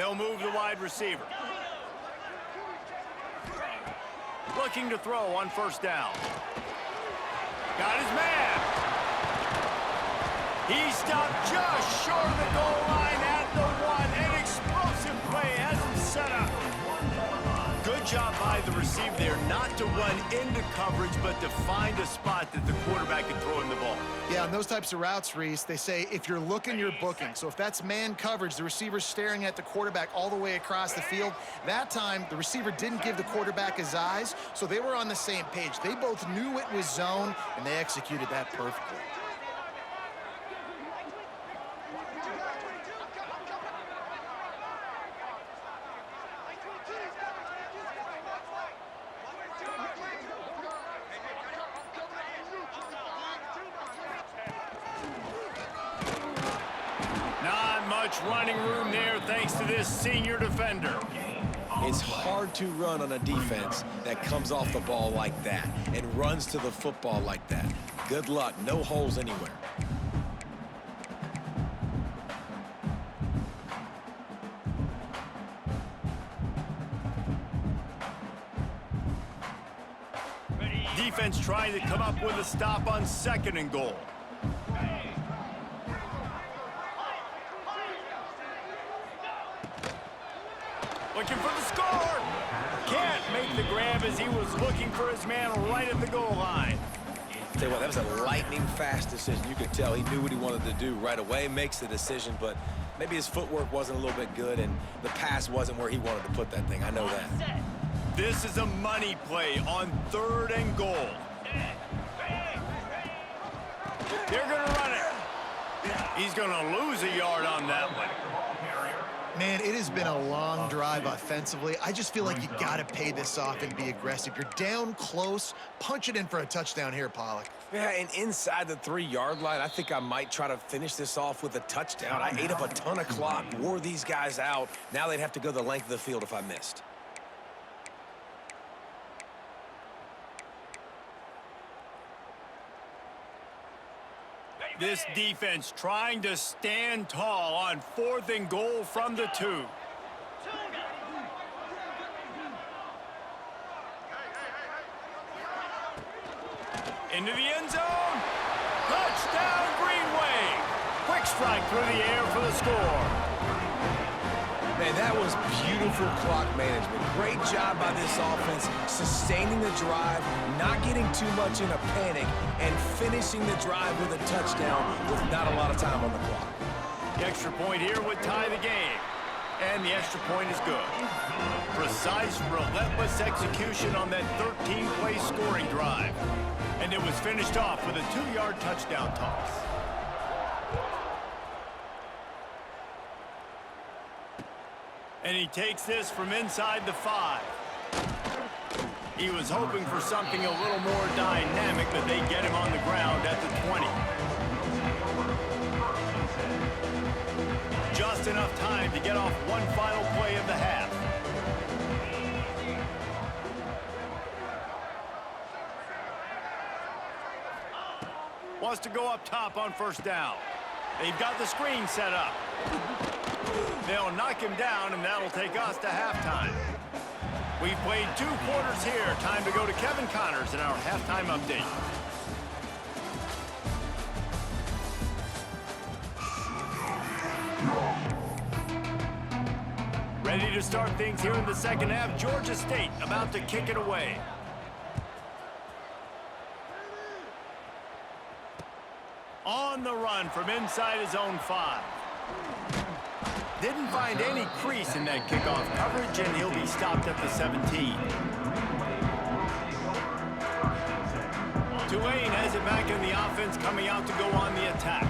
They'll move the wide receiver. Looking to throw on first down. Got his man. He stopped just short of the goal line at the 1. An explosive play has him set up. Good job by the receiver there, not to run into coverage, but to find a spot that the quarterback can throw him the ball. Yeah, on those types of routes, Reese, they say if you're looking, you're booking. So if that's man coverage, the receiver's staring at the quarterback all the way across the field. That time, the receiver didn't give the quarterback his eyes, so they were on the same page. They both knew it was zone, and they executed that perfectly. Running room there thanks to this senior defender. It's hard to run on a defense that comes off the ball like that and runs to the football like that. Good luck. No holes anywhere. Defense trying to come up with a stop on 2nd and goal. Looking for the score. Can't make the grab as he was looking for his man right at the goal line. Tell you what, that was a lightning-fast decision. You could tell he knew what he wanted to do right away, makes the decision, but maybe his footwork wasn't a little bit good, and the pass wasn't where he wanted to put that thing. I know that. This is a money play on 3rd and goal. They're going to run it. He's going to lose a yard on that one. Man, it has been a long drive offensively. I just feel like you got to pay this off and be aggressive. You're down close. Punch it in for a touchdown here, Pollock. Yeah, and inside the 3-yard line, I think I might try to finish this off with a touchdown. I ate up a ton of clock, wore these guys out. Now they'd have to go the length of the field if I missed. This defense trying to stand tall on 4th and goal from the 2. Into the end zone. Touchdown, Greenway. Quick strike through the air for the score. Man, that was beautiful clock management. Great job by this offense, sustaining the drive, not getting too much in a panic, and finishing the drive with a touchdown with not a lot of time on the clock. The extra point here would tie the game, and the extra point is good. Precise, relentless execution on that 13-play scoring drive, and it was finished off with a 2-yard touchdown toss. And he takes this from inside the 5. He was hoping for something a little more dynamic, but they get him on the ground at the 20. Just enough time to get off one final play of the half. Wants to go up top on first down. They've got the screen set up. They'll knock him down, and that'll take us to halftime. We've played 2 quarters here. Time to go to Kevin Connors in our halftime update. Ready to start things here in the second half. Georgia State about to kick it away. On the run from inside his own 5. Didn't find any crease in that kickoff coverage, and he'll be stopped at the 17. Tulane has it back in the offense, coming out to go on the attack.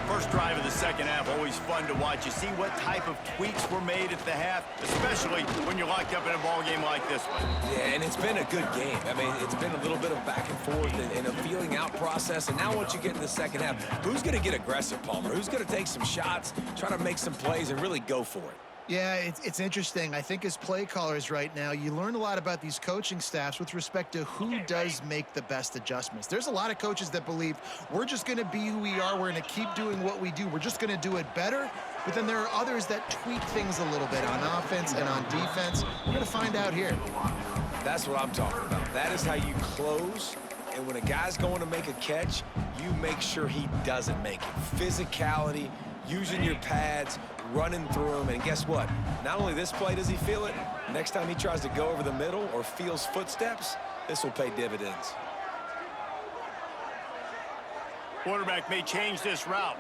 First drive of the second half, always fun to watch. You see what type of tweaks were made at the half, especially when you're locked up in a ball game like this one. Yeah, and it's been a good game. I mean, it's been a little bit of back and forth and a feeling out process. And now once you get in the second half, who's going to get aggressive, Palmer? Who's going to take some shots, try to make some plays, and really go for it? Yeah, it's interesting. I think as play callers right now, you learn a lot about these coaching staffs with respect to who does make the best adjustments. There's a lot of coaches that believe we're just going to be who we are. We're going to keep doing what we do. We're just going to do it better. But then there are others that tweak things a little bit on offense and on defense. We're going to find out here. That's what I'm talking about. That is how you close. And when a guy's going to make a catch, you make sure he doesn't make it. Physicality, using your pads, running through them, and guess what? Not only this play does he feel it, next time he tries to go over the middle or feels footsteps, this will pay dividends. Quarterback may change this route.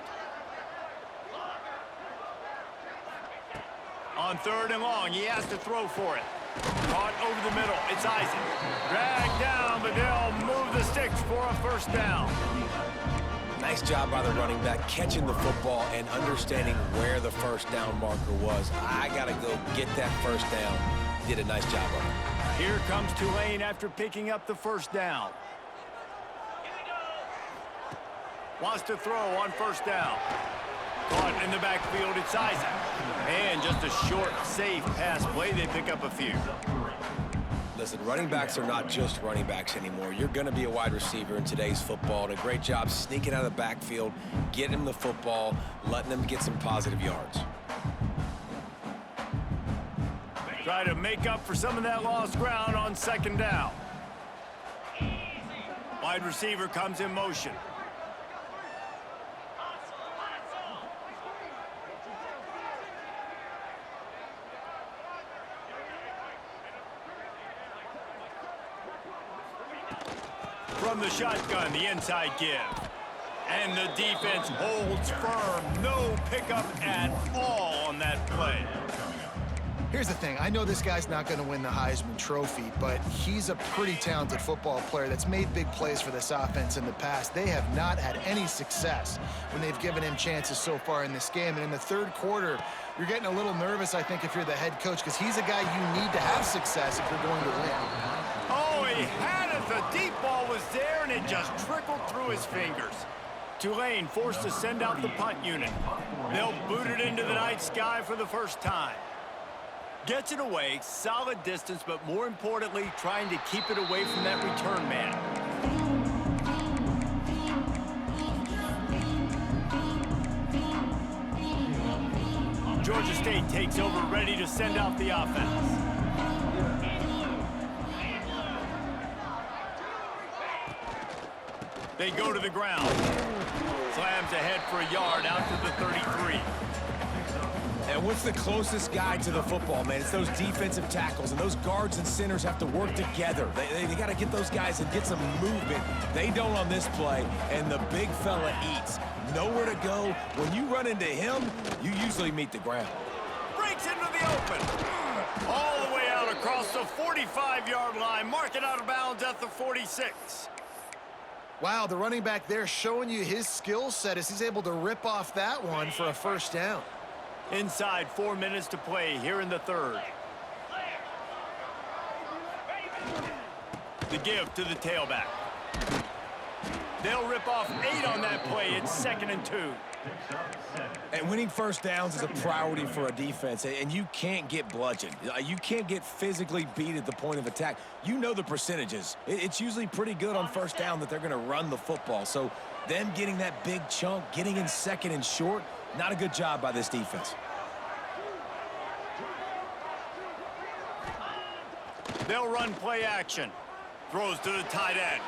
On 3rd and long, he has to throw for it. Caught over the middle. It's Isaac. Dragged down, but they'll move the sticks for a 1st down. Nice job by the running back, catching the football and understanding where the 1st down marker was. I got to go get that 1st down. He did a nice job on it. Here comes Tulane after picking up the 1st down. Wants to throw on 1st down. Caught in the backfield, it's Isaac. And just a short, safe pass play. They pick up a few. Listen, running backs are not just running backs anymore. You're going to be a wide receiver in today's football. And a great job sneaking out of the backfield, getting him the football, letting him get some positive yards. Try to make up for some of that lost ground on 2nd down. Wide receiver comes in motion. From the shotgun, the inside give. And the defense holds firm. No pickup at all on that play. Here's the thing. I know this guy's not going to win the Heisman Trophy, but he's a pretty talented football player that's made big plays for this offense in the past. They have not had any success when they've given him chances so far in this game. And in the 3rd quarter, you're getting a little nervous, I think, if you're the head coach, because he's a guy you need to have success if you're going to win. Oh, he had it. The deep ball was there, and it just trickled through his fingers. Tulane forced to send out the punt unit. They'll boot it into the night sky for the 1st time. Gets it away, solid distance, but more importantly, trying to keep it away from that return man. Georgia State takes over, ready to send out the offense. They go to the ground. Slams ahead for a yard out to the 33. And what's the closest guy to the football, man? It's those defensive tackles, and those guards and centers have to work together. They got to get those guys and get some movement. They don't on this play, and the big fella eats. Nowhere to go. When you run into him, you usually meet the ground. Breaks into the open. All the way out across the 45-yard line. Mark it out of bounds at the 46. Wow, the running back there showing you his skill set as he's able to rip off that one for a 1st down. Inside 4 minutes to play here in the 3rd. The give to the tailback. They'll rip off 8 on that play. It's 2nd and 2. And winning 1st downs is a priority for a defense, and you can't get bludgeoned. You can't get physically beat at the point of attack. You know the percentages. It's usually pretty good on 1st down that they're going to run the football. So them getting that big chunk, getting in 2nd and short, not a good job by this defense. They'll run play action. Throws to the tight end.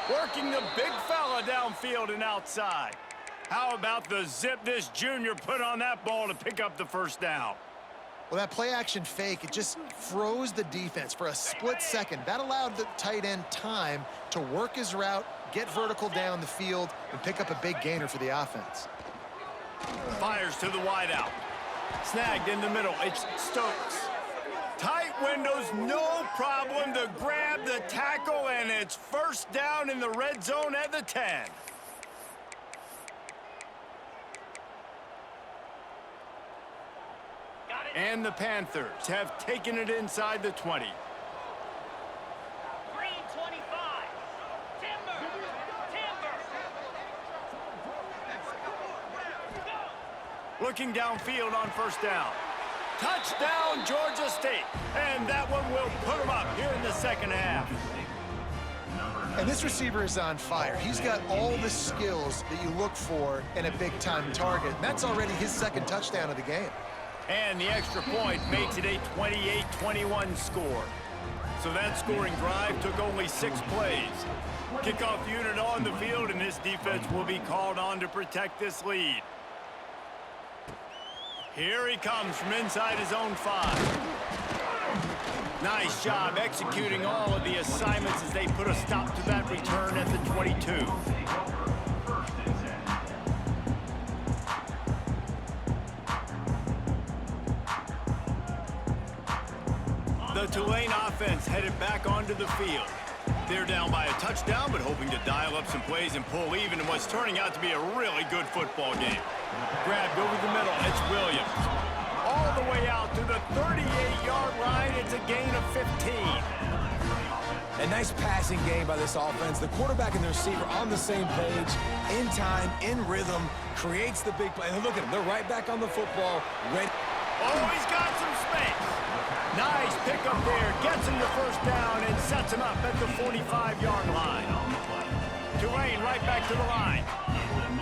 Working the big fella downfield and outside. How about the zip this junior put on that ball to pick up the 1st down? Well, that play action fake, it just froze the defense for a split second. That allowed the tight end time to work his route, get vertical down the field, and pick up a big gainer for the offense. Fires to the wideout. Snagged in the middle. It's Stokes. Tight windows, no problem to grab the tackle, and it's 1st down in the red zone at the 10. And the Panthers have taken it inside the 20. Green 25. Timber. Looking downfield on 1st down. Touchdown, Georgia State. And that one will put them up here in the second half. And this receiver is on fire. He's got all the skills that you look for in a big-time target. And that's already his second touchdown of the game. And the extra point makes it a 28-21 score. So that scoring drive took only 6 plays. Kickoff unit on the field, and this defense will be called on to protect this lead. Here he comes from inside his own 5. Nice job executing all of the assignments as they put a stop to that return at the 22. The Tulane offense headed back onto the field. They're down by a touchdown, but hoping to dial up some plays and pull even in what's turning out to be a really good football game. Grabbed over the middle, it's Williams. All the way out to the 38-yard line, it's a gain of 15. A nice passing game by this offense. The quarterback and the receiver on the same page, in time, in rhythm, creates the big play. And look at them, they're right back on the football, ready. Oh, he's got some space. Nice pickup there, gets him the first down and sets him up at the 45-yard line. Tulane right back to the line.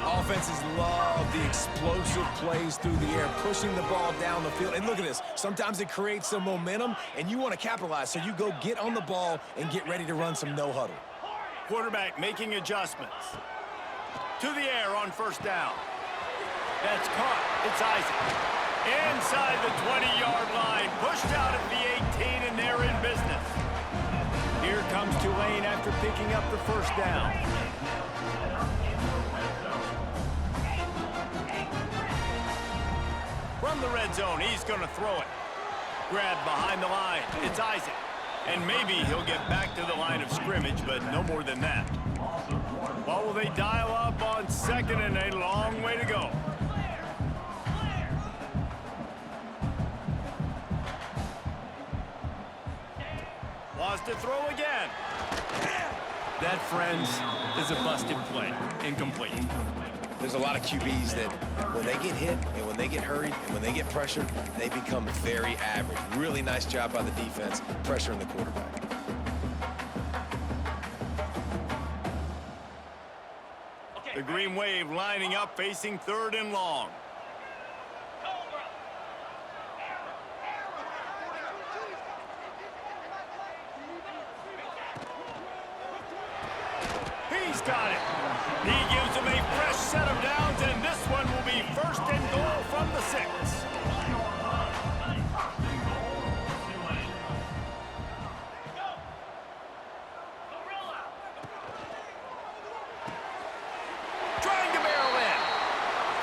Offenses love the explosive plays through the air, pushing the ball down the field. And look at this. Sometimes it creates some momentum, and you want to capitalize. So you go get on the ball and get ready to run some no-huddle. Quarterback making adjustments. To the air on first down. That's caught. It's Isaac. Inside the 20-yard line. Pushed out at the 18, and they're in business. Here comes Tulane after picking up the first down. From the red zone, he's going to throw it. Grabbed behind the line. It's Isaac. And maybe he'll get back to the line of scrimmage, but no more than that. What will they dial up on second and a long way to go? Wants to throw again. That, friends, is a busted play. Incomplete. There's a lot of QBs that when they get hit and when they get hurried and when they get pressured, they become very average. Really nice job by the defense, pressuring the quarterback. The Green Wave lining up, facing third and long. He's got it. He gives them a fresh set of downs, and this one will be first and goal from the 6. Trying to barrel in.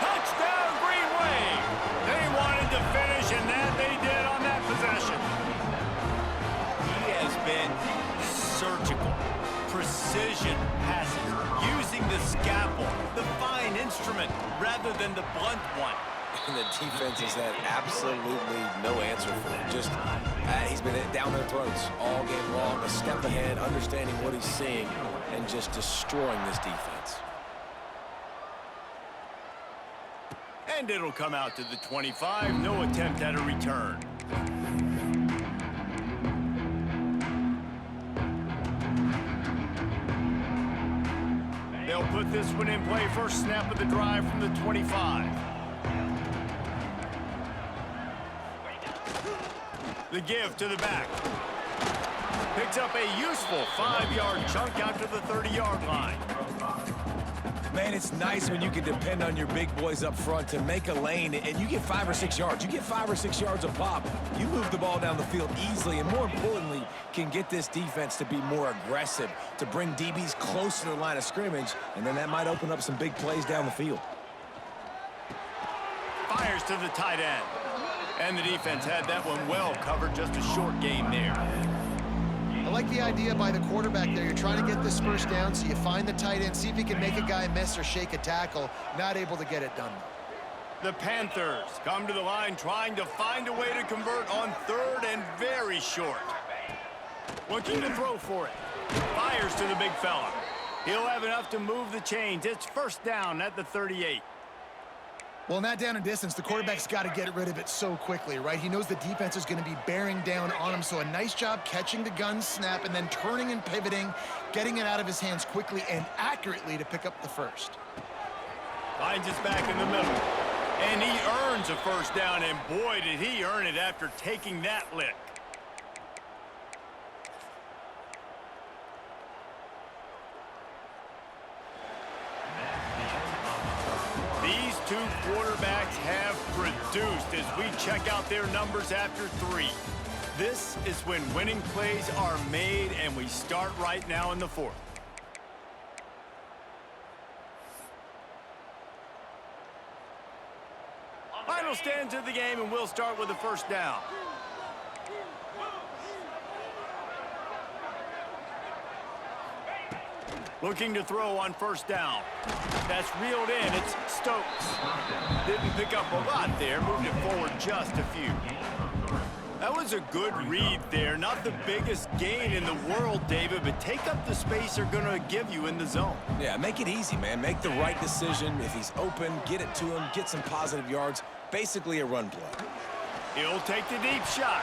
Touchdown, Green Wave. They wanted to finish, and that they did on that possession. He has been surgical. Precision passing, using the scalpel, the fine instrument, rather than the blunt one. And the defense has had absolutely no answer for him. Just, he's been down their throats all game long, a step ahead, understanding what he's seeing, and just destroying this defense. And it'll come out to the 25, no attempt at a return. They'll put this one in play, first snap of the drive from the 25. The give to the back. Picks up a useful 5-yard chunk out to the 30-yard line. Man, it's nice when you can depend on your big boys up front to make a lane, and you get 5 or 6 yards. You get 5 or 6 yards a pop. You move the ball down the field easily, and more importantly, can get this defense to be more aggressive, to bring DBs close to the line of scrimmage, and then that might open up some big plays down the field. Fires to the tight end. And the defense had that one well covered, just a short game there. I like the idea by the quarterback there. You're trying to get this first down, so you find the tight end, see if he can make a guy miss or shake a tackle. Not able to get it done. The Panthers come to the line trying to find a way to convert on third and very short. Looking to throw for it. Fires to the big fella. He'll have enough to move the chains. It's first down at the 38. Well, in that down and distance, the quarterback's got to get rid of it so quickly, right? He knows the defense is going to be bearing down on him, so a nice job catching the gun snap and then turning and pivoting, getting it out of his hands quickly and accurately to pick up the first. Finds us back in the middle. And he earns a first down, and boy, did he earn it after taking that lick. These two quarterbacks have produced as we check out their numbers after 3. This is when winning plays are made, and we start right now in the 4th. Final stands of the game, and we'll start with the first down. Looking to throw on first down. That's reeled in. It's Stokes. Didn't pick up a lot there. Moved it forward just a few. That was a good read there. Not the biggest gain in the world, David, but take up the space they're going to give you in the zone. Yeah, make it easy, man. Make the right decision. If he's open, get it to him, get some positive yards. Basically a run play. He'll take the deep shot.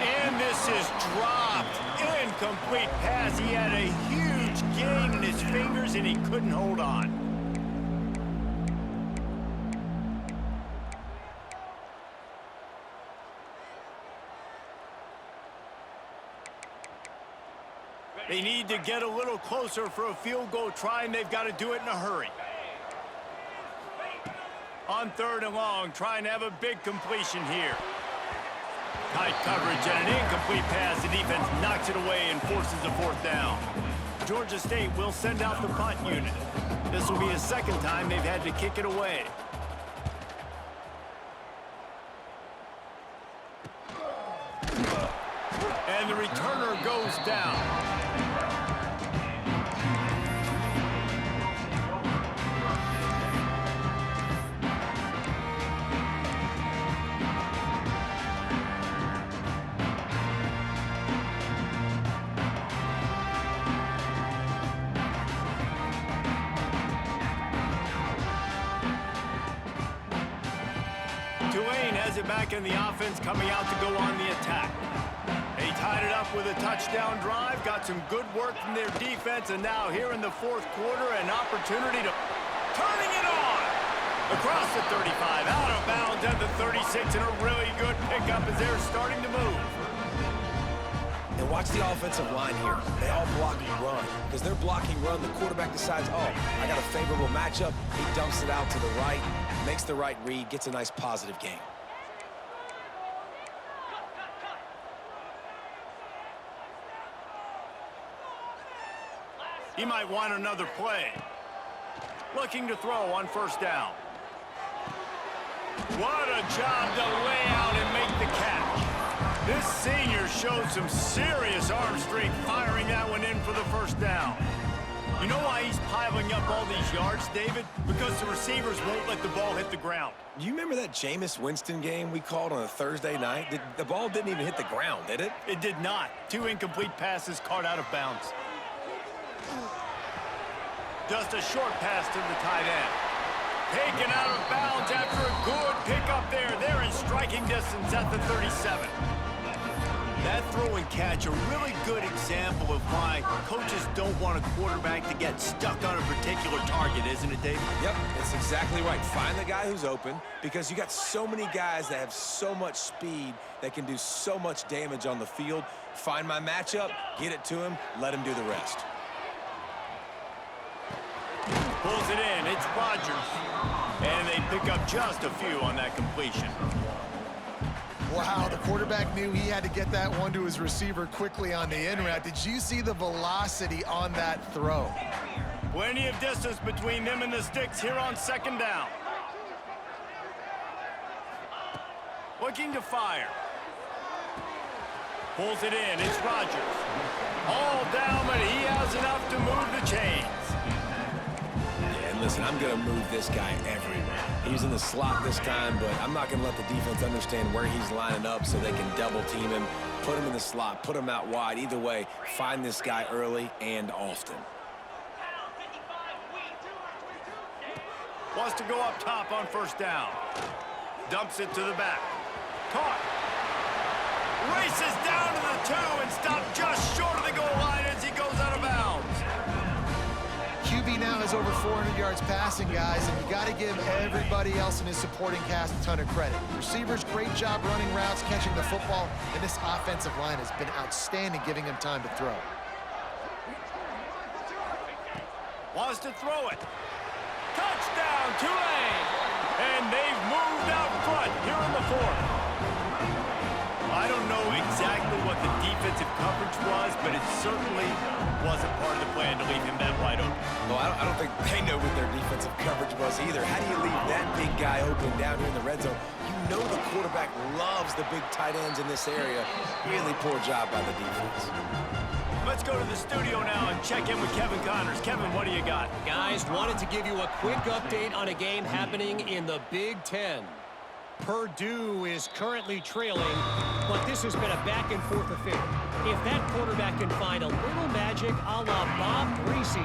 And this is dropped. Incomplete pass. He had a huge gain in his fingers, and he couldn't hold on. They need to get a little closer for a field goal try, and they've got to do it in a hurry. On 3rd and long, trying to have a big completion here. Tight coverage and an incomplete pass. The defense knocks it away and forces a 4th down. Georgia State will send out the punt unit. This will be a 2nd time they've had to kick it away. And the returner goes down. Tulane has it back in the offense, coming out to go on the attack. They tied it up with a touchdown drive, got some good work from their defense, and now here in the 4th quarter, an opportunity to turning it on. Across the 35, out of bounds at the 36, and a really good pickup as they're starting to move. And watch the offensive line here. They all block and run. Because they're blocking run, the quarterback decides, oh, I got a favorable matchup. He dumps it out to the right, makes the right read, gets a nice positive gain. He might want another play. Looking to throw on first down. What a job to lay out and make the catch. This senior showed some serious arm strength firing that one in for the first down. You know why he's piling up all these yards, David? Because the receivers won't let the ball hit the ground. You remember that Jameis Winston game we called on a Thursday night? The ball didn't even hit the ground, did it? It did not. 2 incomplete passes caught out of bounds. Just a short pass to the tight end. Taken out of bounds after a good pickup there. They're in striking distance at the 37. That throw and catch, a really good example of why coaches don't want a quarterback to get stuck on a particular target, isn't it, Dave? Yep, it's exactly right. Find the guy who's open, because you got so many guys that have so much speed that can do so much damage on the field. Find my matchup, get it to him, let him do the rest. Pulls it in. It's Rodgers. And they pick up just a few on that completion. Wow, the quarterback knew he had to get that one to his receiver quickly on the in route. Did you see the velocity on that throw? Plenty of distance between them and the sticks here on 2nd down. Looking to fire. Pulls it in. It's Rodgers. All down, but he has enough to move the chains. Listen, I'm going to move this guy everywhere. He's in the slot this time, but I'm not going to let the defense understand where he's lining up so they can double team him, put him in the slot, put him out wide. Either way, find this guy early and often. Wants to go up top on first down. Dumps it to the back. Caught. Races down to the 2 and stopped just short of the goal line as he goes out of bounds. QB now has over 400 yards passing, guys, and you got to give everybody else in his supporting cast a ton of credit. Receivers, great job running routes, catching the football, and this offensive line has been outstanding, giving him time to throw. Wants to throw it. Touchdown, Tulane! And they've moved out front here in the 4th. I don't know exactly what the defensive coverage was, but it certainly wasn't part of the plan to leave him that wide open. Well, I don't think they know what their defensive coverage was either. How do you leave that big guy open down here in the red zone? You know the quarterback loves the big tight ends in this area. Really poor job by the defense. Let's go to the studio now and check in with Kevin Connors. Kevin, what do you got? Guys, wanted to give you a quick update on a game happening in the Big Ten. Purdue is currently trailing, but this has been a back-and-forth affair. If that quarterback can find a little magic a la Bob Greasy,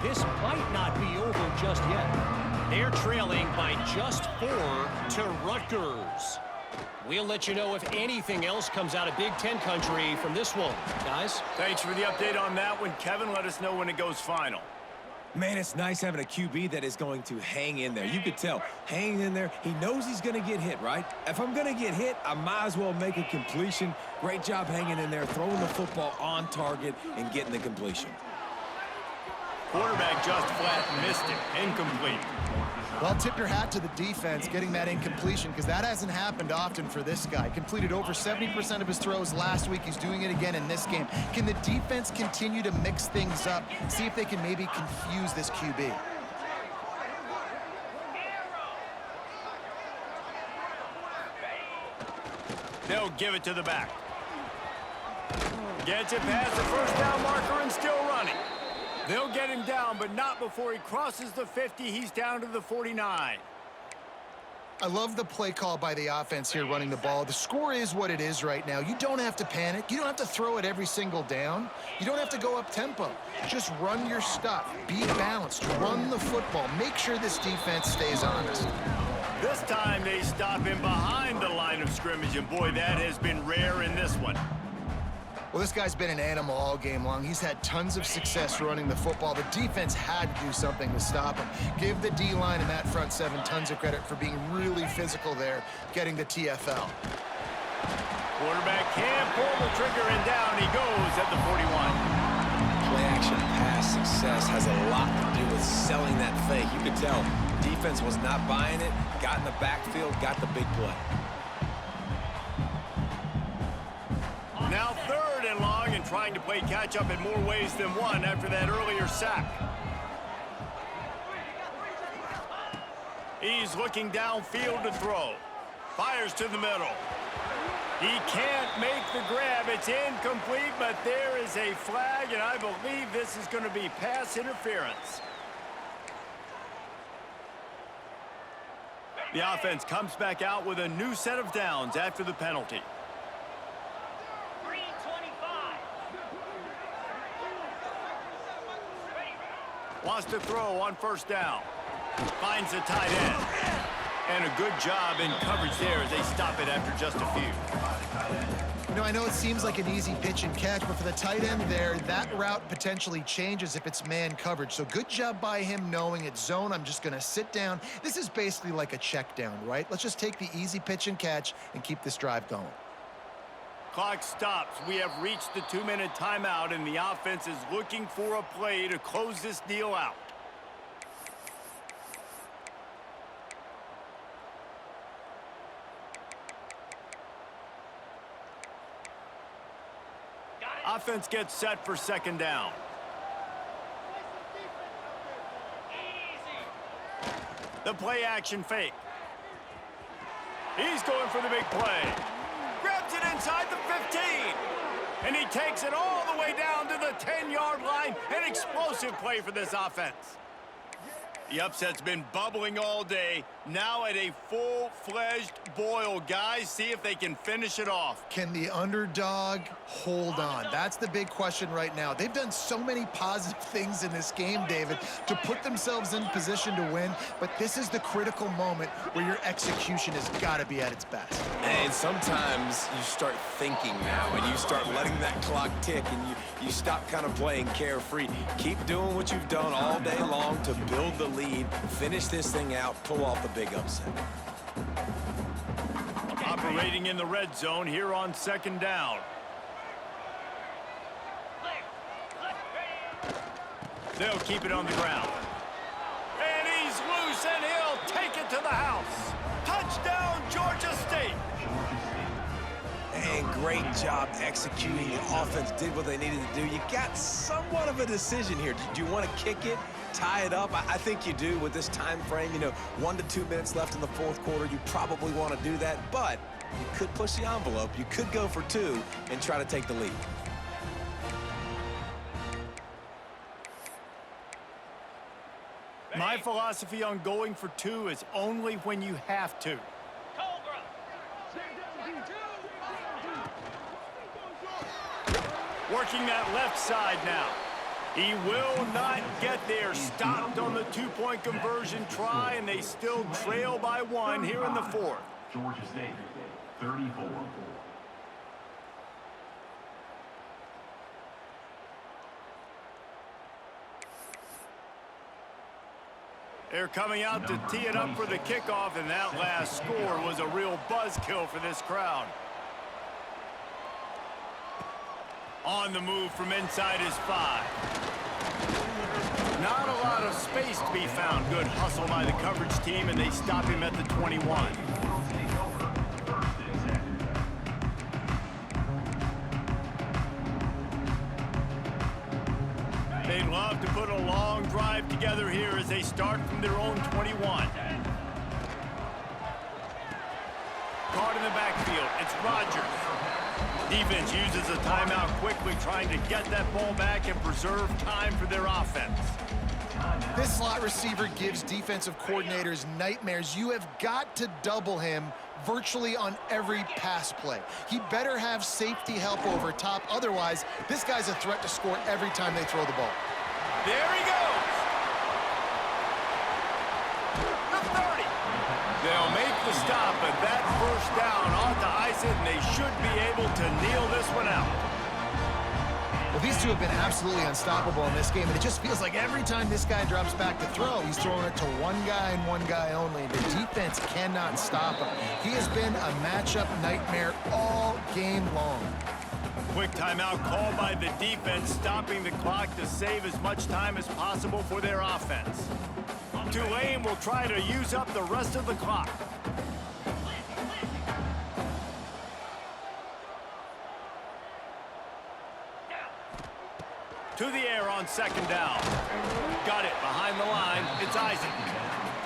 this might not be over just yet. They're trailing by just 4 to Rutgers. We'll let you know if anything else comes out of Big Ten country from this one, guys. Thanks for the update on that one, Kevin. Let us know when it goes final. Man, it's nice having a QB that is going to hang in there. You could tell, hanging in there, he knows he's going to get hit, right? If I'm going to get hit, I might as well make a completion. Great job hanging in there, throwing the football on target and getting the completion. Quarterback just flat missed it. Incomplete. Well, tip your hat to the defense getting that incompletion, because that hasn't happened often for this guy. Completed over 70% of his throws last week. He's doing it again in this game. Can the defense continue to mix things up? See if they can maybe confuse this QB. They'll give it to the back. Gets it past the first down marker and still running. They'll get him down, but not before he crosses the 50. He's down to the 49. I love the play call by the offense here running the ball. The score is what it is right now. You don't have to panic. You don't have to throw it every single down. You don't have to go up tempo. Just run your stuff. Be balanced. Run the football. Make sure this defense stays honest. This time they stop him behind the line of scrimmage, and boy, that has been rare in this one. Well, this guy's been an animal all game long. He's had tons of success running the football. The defense had to do something to stop him. Give the D-line and that front 7 tons of credit for being really physical there, getting the TFL. Quarterback can't pull the trigger, and down he goes at the 41. Play-action pass success has a lot to do with selling that fake. You could tell defense was not buying it, got in the backfield, got the big play. Now 3rd and long, and trying to play catch-up in more ways than one after that earlier sack. He's looking downfield to throw. Fires to the middle. He can't make the grab. It's incomplete, but there is a flag, and I believe this is going to be pass interference. The offense comes back out with a new set of downs after the penalty. Wants to throw on first down. Finds the tight end. And a good job in coverage there as they stop it after just a few. You know, I know it seems like an easy pitch and catch, but for the tight end there, that route potentially changes if it's man coverage. So good job by him knowing it's zone. I'm just going to sit down. This is basically like a check down, right? Let's just take the easy pitch and catch and keep this drive going. Clock stops. We have reached the 2-minute timeout, and the offense is looking for a play to close this deal out. Offense gets set for 2nd down. The play action fake. He's going for the big play. Grabs it inside the 15. And he takes it all the way down to the 10-yard line. An explosive play for this offense. The upset's been bubbling all day. Now at a full-fledged boil. Guys, see if they can finish it off. Can the underdog hold on? That's the big question right now. They've done so many positive things in this game, David, to put themselves in position to win, but this is the critical moment where your execution has got to be at its best. And sometimes you start thinking now, and you start letting that clock tick, and you stop kind of playing carefree. Keep doing what you've done all day long to build the lead, finish this thing out, pull off the big upset. Operating in the red zone here on 2nd down. They'll keep it on the ground. And he's loose, and he'll take it to the house. Touchdown, Georgia State. And great job executing. The offense did what they needed to do. You got somewhat of a decision here. Do you want to kick it, tie it up? I think you do with this time frame. 1 to 2 minutes left in the 4th quarter. You probably want to do that, but you could push the envelope. You could go for 2 and try to take the lead. My philosophy on going for 2 is only when you have to. Cobra. Working that left side now. He will not get there. Stopped on the 2-point conversion try, and they still trail by 1 here in the 4th. Georgia State, 34. They're coming out to tee it up for the kickoff, and that last score was a real buzzkill for this crowd. On the move from inside his 5. Not a lot of space to be found. Good hustle by the coverage team, and they stop him at the 21. They'd love to put a long drive together here as they start from their own 21. Caught in the backfield. It's Rodgers. Defense uses a timeout quickly, trying to get that ball back and preserve time for their offense. This slot receiver gives defensive coordinators nightmares. You have got to double him virtually on every pass play. He better have safety help over top. Otherwise, this guy's a threat to score every time they throw the ball. There he goes. The 30. They'll make the stop, but that first down ought to ice it, and they should be able to kneel this one out. Well, these two have been absolutely unstoppable in this game, and it just feels like every time this guy drops back to throw, he's throwing it to one guy and one guy only. The defense cannot stop him. He has been a matchup nightmare all game long. Quick timeout called by the defense, stopping the clock to save as much time as possible for their offense. Tulane will try to use up the rest of the clock. To the air on 2nd down. Got it behind the line. It's Isaac.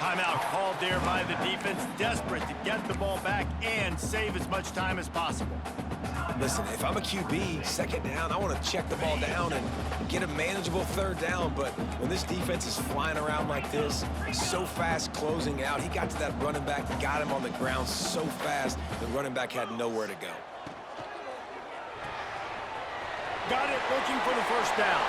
Timeout called there by the defense, desperate to get the ball back and save as much time as possible. Listen, if I'm a QB, 2nd down, I want to check the ball down and get a manageable 3rd down. But when this defense is flying around like this, so fast closing out, he got to that running back, got him on the ground so fast, the running back had nowhere to go. Got it, looking for the 1st down.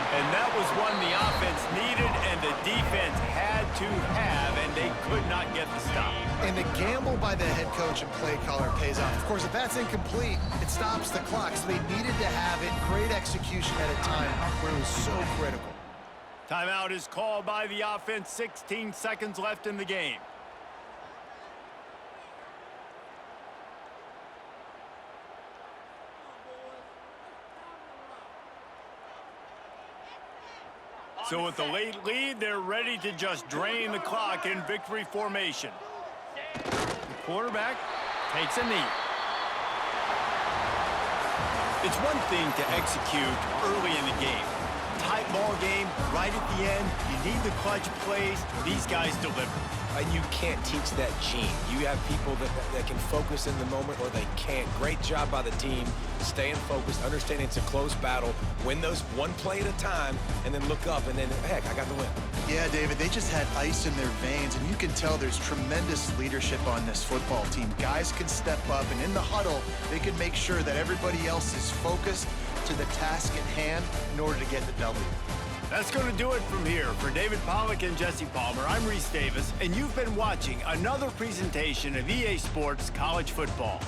And that was one the offense needed and the defense had to have, and they could not get the stop. And the gamble by the head coach and play caller pays off. Of course, if that's incomplete, it stops the clock. So they needed to have it. Great execution at a time where it was so critical. Timeout is called by the offense. 16 seconds left in the game. So with the late lead, they're ready to just drain the clock in victory formation. The quarterback takes a knee. It's one thing to execute early in the game, tight ball game, right at the end, you need the clutch plays. These guys deliver. And you can't teach that gene. You have people that can focus in the moment or they can't. Great job by the team, staying focused, understanding it's a close battle, win those one play at a time, and then look up, and then, heck, I got the win. Yeah, David, they just had ice in their veins, and you can tell there's tremendous leadership on this football team. Guys can step up, and in the huddle, they can make sure that everybody else is focused to the task at hand in order to get the W. That's going to do it from here. For David Pollack and Jesse Palmer, I'm Reese Davis, and you've been watching another presentation of EA Sports College Football.